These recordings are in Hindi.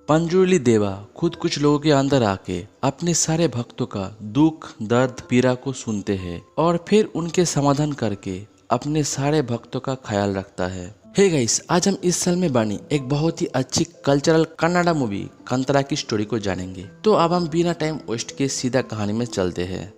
पंजुर्ली देवा खुद कुछ लोगों के अंदर आके अपने सारे भक्तों का दुख दर्द पीड़ा को सुनते हैं और फिर उनके समाधान करके अपने सारे भक्तों का ख्याल रखता है। हे गाइस, आज हम इस साल में बनी एक बहुत ही अच्छी कल्चरल कन्नड़ा मूवी कांतारा की स्टोरी को जानेंगे। तो अब हम बिना टाइम वेस्ट के सीधा कहानी में चलते हैं।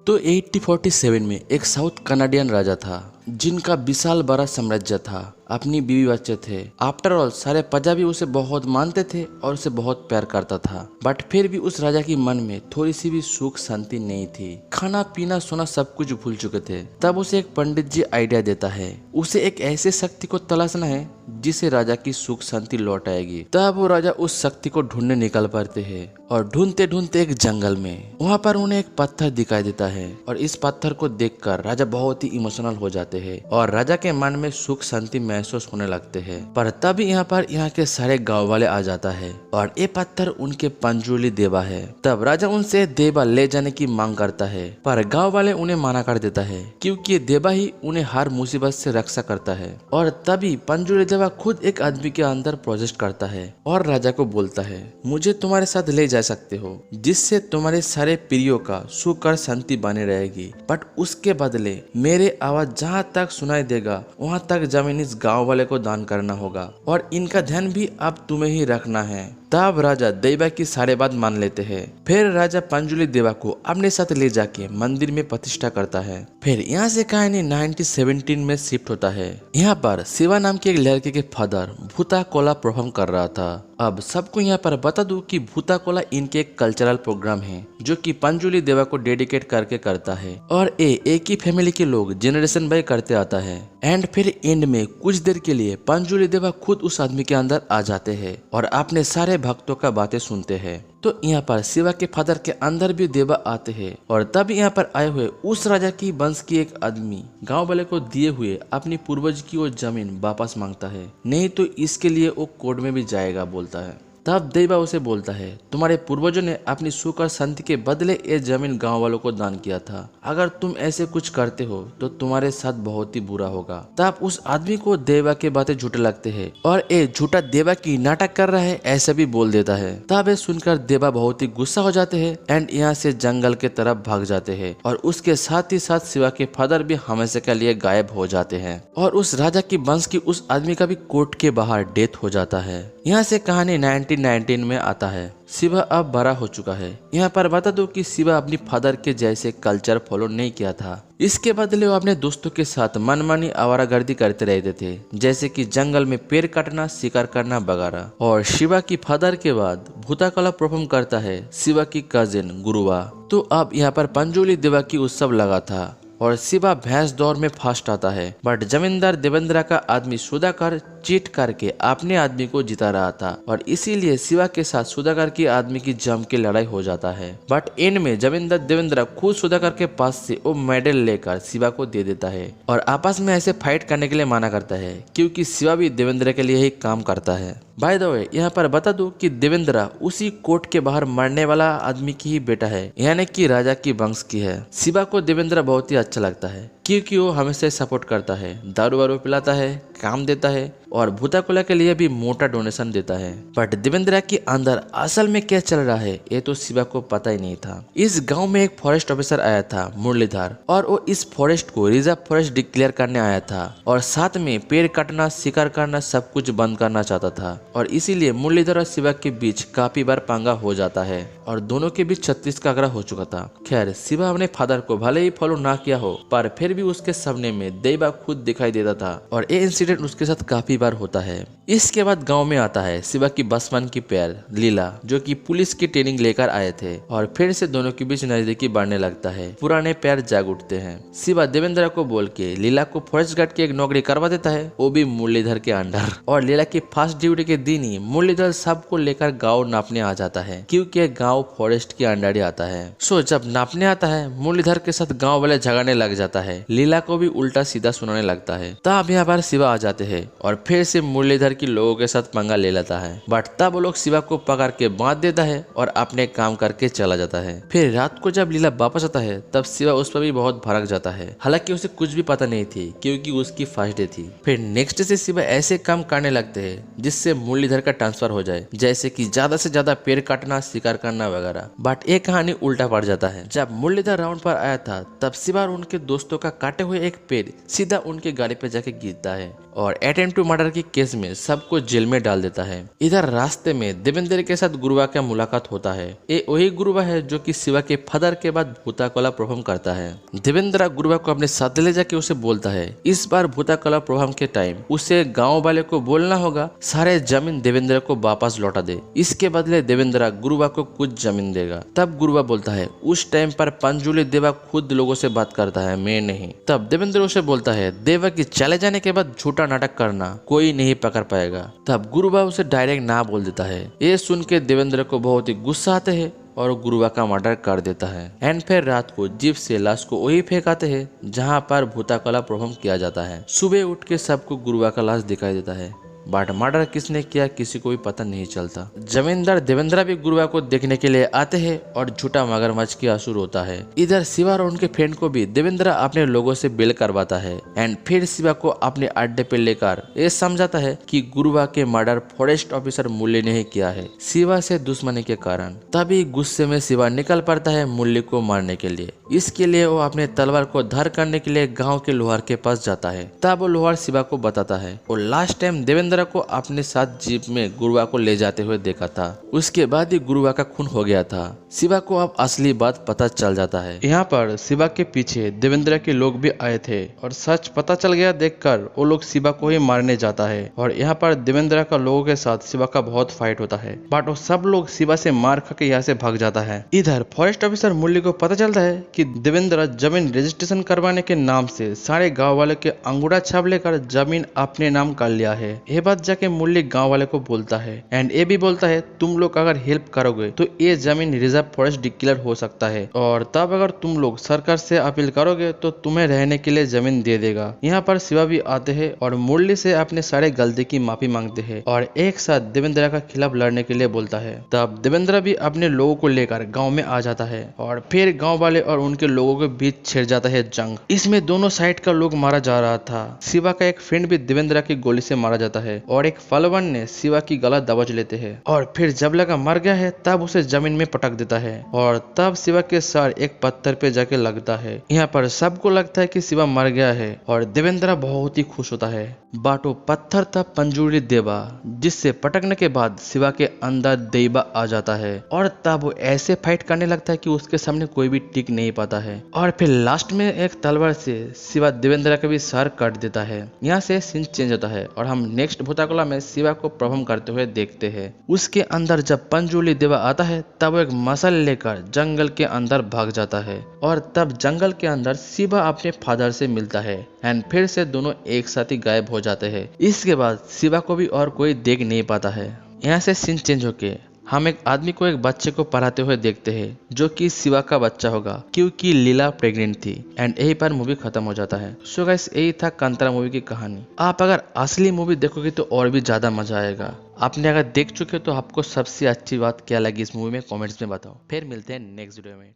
तो 1847 में एक साउथ कनाडियन राजा था जिनका विशाल बड़ा साम्राज्य था, अपनी बीवी बच्चे थे। आफ्टर ऑल सारे पंजाबी उसे बहुत मानते थे और उसे बहुत प्यार करता था। बट फिर भी उस राजा की मन में थोड़ी सी भी सुख शांति नहीं थी। खाना पीना सोना सब कुछ भूल चुके थे। तब उसे एक पंडित जी आइडिया देता है, उसे एक ऐसे शक्ति को तलाशना है जिसे राजा की सुख शांति लौट आएगी। तब वो राजा उस शक्ति को ढूंढने निकल पड़ते हैं और ढूंढते ढूंढते एक जंगल में वहाँ पर उन्हें एक पत्थर दिखाई देता है और इस पत्थर को देखकर राजा बहुत ही इमोशनल हो जाते हैं और राजा के मन में सुख शांति महसूस होने लगते हैं। पर तभी यहाँ के सारे गांव वाले आ जाता है और ये पत्थर उनके पंजुर्ली देवा है। तब राजा उनसे देवा ले जाने की मांग करता है, पर गांव वाले उन्हें मना कर देता है क्योंकि ये देवा ही उन्हें हर मुसीबत से रक्षा करता है। और तभी पंजुर्ली देवा खुद एक आदमी के अंदर प्रोजेक्ट करता है और राजा को बोलता है, मुझे तुम्हारे साथ ले जा सकते हो जिससे तुम्हारे सारे प्रियो का सुख और शांति बने रहेगी। बट उसके बदले मेरे आवाज जहाँ तक सुनाई देगा वहाँ तक जमीन इस गांव वाले को दान करना होगा और इनका ध्यान भी अब तुम्हें ही रखना है। तब राजा देवा की सारे बात मान लेते हैं। फिर राजा पंजुर्ली देवा को अपने साथ ले जाके मंदिर में प्रतिष्ठा करता है। फिर यहाँ से कहानी 1917 में शिफ्ट होता है। यहाँ पर शिवा नाम के एक लड़के के फादर भूता कोला परफॉर्म कर रहा था। अब सबको यहाँ पर बता दूं कि भूता कोला इनके एक कल्चरल प्रोग्राम है जो कि पंजुर्ली देवा को डेडिकेट करके करता है और एक ही फैमिली के लोग जनरेशन बाय करते आता है। एंड फिर एंड में कुछ देर के लिए पंजुर्ली देवा खुद उस आदमी के अंदर आ जाते हैं और अपने सारे भक्तों का बातें सुनते हैं। तो यहाँ पर शिवा के फादर के अंदर भी देवा आते हैं और तब यहाँ पर आए हुए उस राजा की वंश की एक आदमी गांव वाले को दिए हुए अपनी पूर्वज की वो जमीन वापस मांगता है, नहीं तो इसके लिए वो कोर्ट में भी जाएगा बोलता है। तब देवा उसे बोलता है, तुम्हारे पूर्वजों ने अपनी सुख और शांति के बदले ये जमीन गांव वालों को दान किया था। अगर तुम ऐसे कुछ करते हो तो तुम्हारे साथ बहुत ही बुरा होगा। तब उस आदमी को देवा के बातें झूठे लगते हैं और ये झूठा देवा की नाटक कर रहा है ऐसा भी बोल देता है। तब ये सुनकर देवा बहुत ही गुस्सा हो जाते हैं एंड यहाँ से जंगल के तरफ भाग जाते हैं और उसके साथ ही साथ शिवा के फादर भी हमेशा के लिए गायब हो जाते हैं और उस राजा की वंश की उस आदमी का भी कोर्ट के बाहर डेथ हो जाता है। यहाँ से कहानी 1919 में आता है। शिवा अब बड़ा हो चुका है। यहाँ पर बता दो कि शिवा अपनी फादर के जैसे कल्चर फॉलो नहीं किया था। इसके बदले वो अपने दोस्तों के साथ मनमानी आवारागर्दी करते रहते थे, जैसे कि जंगल में पेड़ काटना, शिकार करना वगैरह। और शिवा की फादर के बाद भूता कोला परफॉर्म करता है शिवा की कजिन गुरुवा। तो अब यहाँ पर पंजुर्ली देवा की उत्सव लगा था और शिवा भैंस दौड़ में फर्स्ट आता है। बट जमींदार देवेंद्र का आदमी सुधाकर चीट करके अपने आदमी को जिता रहा था और इसीलिए शिवा के साथ सुधाकर की आदमी की जम के लड़ाई हो जाता है। बट एंड में जमींदार देवेंद्र खुद सुधाकर के पास से वो मेडल लेकर शिवा को दे देता है और आपस में ऐसे फाइट करने के लिए मना करता है क्योंकि शिवा भी देवेंद्र के लिए ही काम करता है। बाय द वे, यहाँ पर बता दूं कि देवेंद्र उसी कोर्ट के बाहर मरने वाला आदमी की ही बेटा है, यानी कि राजा की वंश की है। शिवा को देवेंद्र बहुत ही अच्छा लगता है क्योंकि वो हमेशा सपोर्ट करता है, दारू वारू पिलाता है, काम देता है और भूता कोला के लिए भी मोटा डोनेशन देता है। बट देवेंद्र के अंदर असल में क्या चल रहा है ये तो शिवा को पता ही नहीं था। इस गांव में एक फॉरेस्ट ऑफिसर आया था मुरलीधर और वो इस फॉरेस्ट को रिजर्व फॉरेस्ट डिक्लेयर करने आया था और साथ में पेड़ काटना, शिकार करना सब कुछ बंद करना चाहता था और इसीलिए मुरलीधर और शिवा के बीच काफी बार पंगा हो जाता है और दोनों के बीच 36 का आंकड़ा हो चुका था। खैर, शिवा अपने फादर को भले ही फॉलो ना किया हो पर फिर भी उसके सपने में देवा खुद दिखाई देता था और ये इंसिडेंट उसके साथ काफी बार होता है। इसके बाद गांव में आता है शिवा की बसमान की पैर लीला, जो कि पुलिस की ट्रेनिंग लेकर आए थे और फिर से दोनों के बीच नजदीकी बढ़ने लगता है। पुराने पैर जाग उठते हैं। शिवा देवेंद्र को बोल के लीला को फॉरेस्ट गार्ड की एक नौकरी करवा देता है, वो भी मुरलीधर के अंडर। और लीला की फर्स्ट ड्यूटी के दिन ही मुरलीधर सबको लेकर गाँव नापने आ जाता है क्योंकि गाँव फॉरेस्ट के अंडर ही आता है। सो जब नापने आता है मुरलीधर के साथ गाँव वाले झगड़ने लग जाता है लीला को भी उल्टा सीधा सुनाने लगता है। तब यहाँ पर शिवा आ जाते हैं और फिर से मुरलीधर की लोगों के साथ पंगा ले लेता है, बट तब वो लोग शिवा को पकड़ के बांध देता है और अपने काम करके चला जाता है। फिर रात को जब लीला वापस आता है तब शिवा उस पर भी बहुत भड़क जाता है, हालांकि उसे कुछ भी पता नहीं थी क्योंकि उसकी फर्स्ट डे थी। फिर नेक्स्ट से शिवा ऐसे काम करने लगते हैं जिससे मुरलीधर का ट्रांसफर हो जाए, जैसे कि ज्यादा से ज्यादा पेड़ काटना, शिकार करना वगैरह। बट एक कहानी उल्टा पड़ जाता है। जब मुरलीधर राउंड पर आया था तब शिवा और उनके दोस्तों का काटे हुए एक पेड़ सीधा उनके गाड़ी पे जाके गिरता है और अटेम्प्ट टू मर्डर के केस में सबको जेल में डाल देता है। इधर रास्ते में देवेंद्र के साथ गुरुवा का मुलाकात होता है। ये वही गुरुवा है जो कि शिवा के फादर के बाद भूता कला परफॉर्म करता है। देवेंद्र गुरुवा को अपने साथ ले जाके उसे बोलता है इस बार भूता कला परफॉर्म के टाइम उसे गाँव वाले को बोलना होगा सारे जमीन देवेंद्र को वापस लौटा दे, इसके बदले देवेंद्र गुरुवा को कुछ जमीन देगा। तब गुरुवा बोलता है उस टाइम पर पंजुली देवा खुद लोगों से बात करता है, मैं नहीं। तब देवेंद्र उसे बोलता है देवा की चले जाने के बाद झूठा नाटक करना कोई नहीं पकड़ पाएगा। तब गुरुवा उसे डायरेक्ट ना बोल देता है। ये सुन के देवेंद्र को बहुत ही गुस्सा आते है और गुरुवा का मर्डर कर देता है। एंड फिर रात को जीप से लाश को वही फेंकाते हैं जहाँ पर भूता कला परफॉर्म किया जाता है। सुबह उठ के सबको गुरुवा का लाश दिखाई देता है, बट मर्डर किसने किया किसी को भी पता नहीं चलता। जमींदार देवेंद्र भी गुरुवा को देखने के लिए आते हैं और झूठा मगरमच्छ की असुर होता है। इधर शिवा और उनके फ्रेंड को भी देवेंद्र अपने लोगों से बिल करवाता है एंड फिर शिवा को अपने अड्डे पे लेकर ये समझाता है कि गुरुवा के मर्डर फॉरेस्ट ऑफिसर मुरली ने ही किया है, शिवा से दुश्मनी के कारण। तभी गुस्से में शिवा निकल पड़ता है मुरली को मारने के लिए। इसके लिए वो अपने तलवार को धार करने के लिए गाँव के लोहार के पास जाता है। तब वो लोहार शिवा को बताता है और लास्ट टाइम देवेंद्र को अपने साथ जीप में गुरुवा को ले जाते हुए देखा था, उसके बाद ही गुरुवा का खून हो गया था। शिवा को अब असली बात पता चल जाता है। यहाँ पर शिवा के पीछे देवेंद्र के लोग भी आए थे और सच पता चल गया देखकर वो लोग शिवा को ही मारने जाता है। और यहाँ पर देवेंद्र का लोगों के साथ शिवा का बहुत फाइट होता है, बट वो सब लोग शिवा से मार खा के यहाँ से भाग जाता है। इधर फॉरेस्ट ऑफिसर मुरली को पता चलता है कि देवेंद्र जमीन रजिस्ट्रेशन करवाने के नाम से सारे गाँव वाले के अंगूठा छाप लेकर जमीन अपने नाम कर लिया है। ये बात जाके मुरली गांव वाले को बोलता है एंड ये भी बोलता है तुम लोग अगर हेल्प करोगे तो ये जमीन रिजर्व फॉरेस्ट डिक्लेयर हो सकता है और तब अगर तुम लोग सरकार से अपील करोगे तो तुम्हें रहने के लिए जमीन दे देगा। यहाँ पर शिवा भी आते हैं और मुरली से अपने सारे गलती की माफी मांगते हैं और एक साथ देवेंद्र का खिलाफ लड़ने के लिए बोलता है। तब देवेंद्र भी अपने लोगों को लेकर गाँव में आ जाता है और फिर गाँव वाले और उनके लोगों के बीच छिड़ जाता है जंग। इसमें दोनों साइड का लोग मारा जा रहा था। शिवा का एक फ्रेंड भी देवेंद्र की गोली से मारा जाता है और एक फलवन ने शिवा की गला दबोच लेते हैं और फिर जब लगा मर गया है तब उसे जमीन में पटक देता है और तब शिवा के सर एक पत्थर पे जाके लगता है। यहाँ पर सबको लगता है कि शिवा मर गया है और देवेंद्र बहुत ही खुश होता है, बट वो पत्थर था पंजुली देवा जिससे पटकने के बाद शिवा के अंदर देवा आ जाता है और तब वो ऐसे फाइट करने लगता है कि उसके सामने कोई भी टिक नहीं पाता है। और फिर लास्ट में एक तलवार से शिवा देवेंद्र का भी सर काट देता है। यहाँ से सीन चेंज होता है और हम नेक्स्ट भूताकोला में शिवा को परफॉर्म करते हुए देखते हैं। उसके अंदर जब पंजुली देवा आता है तब वो एक मसल लेकर जंगल के अंदर भाग जाता है और तब जंगल के अंदर शिवा अपने फादर से मिलता है एंड फिर से दोनों एक साथ ही गायब हो जाते हैं। इसके बाद शिवा को भी और कोई देख नहीं पाता है। यहाँ से सीन चेंज होके हम एक आदमी को एक बच्चे को पढ़ाते हुए देखते हैं जो कि शिवा का बच्चा होगा क्योंकि लीला प्रेग्नेंट थी एंड यही पर मूवी खत्म हो जाता है। सो गाइस यही था कांतारा मूवी की कहानी। आप अगर असली मूवी देखोगे तो और भी ज्यादा मजा आएगा। आपने अगर देख चुके हो तो आपको सबसे अच्छी बात क्या लगी इस मूवी में कमेंट्स में बताओ। फिर मिलते हैं नेक्स्ट वीडियो में।